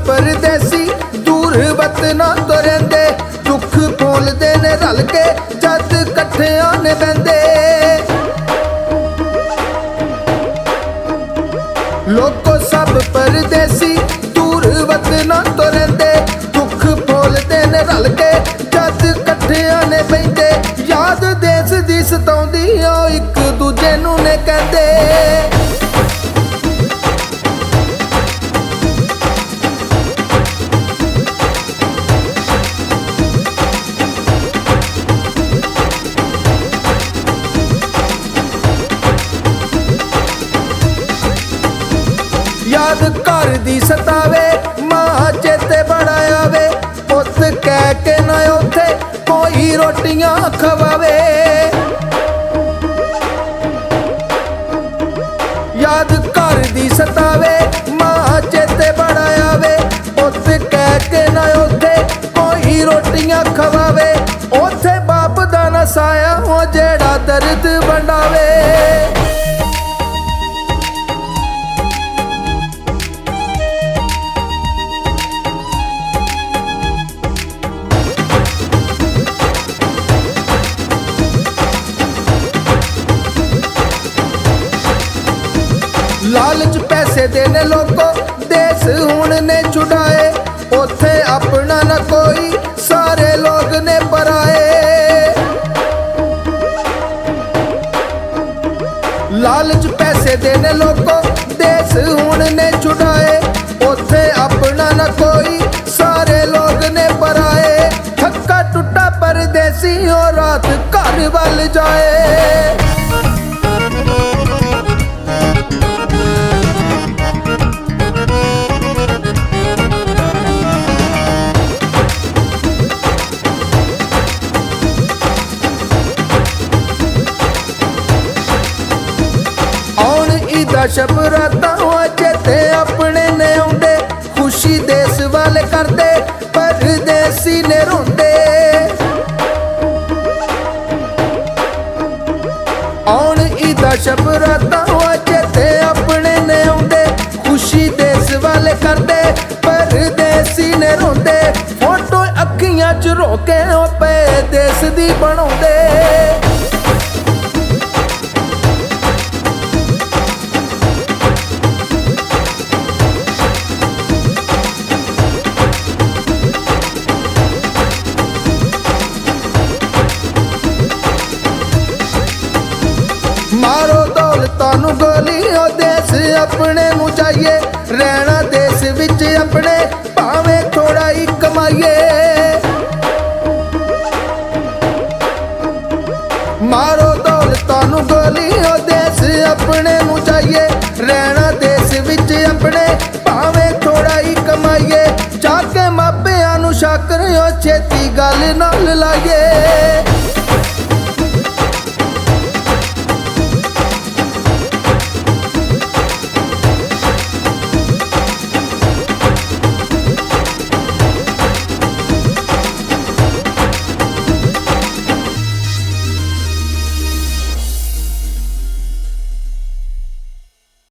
परदेसी दूर वतना तो रहिंदे, दुख बोलदे ने रल के जद कट्ठियां ने बहिंदे। लोको सब परदेसी दूर वतना तो रहिंदे, दुख बोलदे ने रल के जद कट्ठियां ने बहिंदे। याद देश दी सताउंदी ओ इक दूजे नूं ने कहंदे। याद घर दी सतावे मां चेते बड़ा आवे, पुत कह के ना उथे कोई रोटियां खवावे। याद घर दी सतावे मां चेते बड़ा आवे, पुत कह के ना उथे कोई रोटियां खवावे। उथे बाप दा ना साया हो जेड़ा दर्द वंडावे। लालच पैसे देने लोगों देश हुण ने छुड़ाए, उथे अपना न कोई सारे लोग ने पराए। लालच पैसे देने लोगों देश हुण ने छुड़ाए, उथे अपना न कोई सारे लोग ने पराए। थक्का टुटा परदेसी और रात घर वल जाए। शब रातां चेते अपने ने आउंदे, खुशी देश वाले करदे परदेसी ने रोंदे। आउण ईदा शब रातां चेते अपने ने आउंदे, खुशी देश वाले करदे परदेसी ने रोंदे। फोटो अखियां च रोके पे देश दी बनाउंदे। मारो दौलतां नूं गोली ओ देश अपने नूं चाहिए, रहना देश विच अपने भावें थोड़ा ही कमाइए। मारो दौलतां नूं गोली ओ देश अपने नूं चाहिए, रहना देश विच अपने भावें थोड़ा ही कमाइए। जाके मापियां नूं शाकर ओ छेती गल नाल लाइए।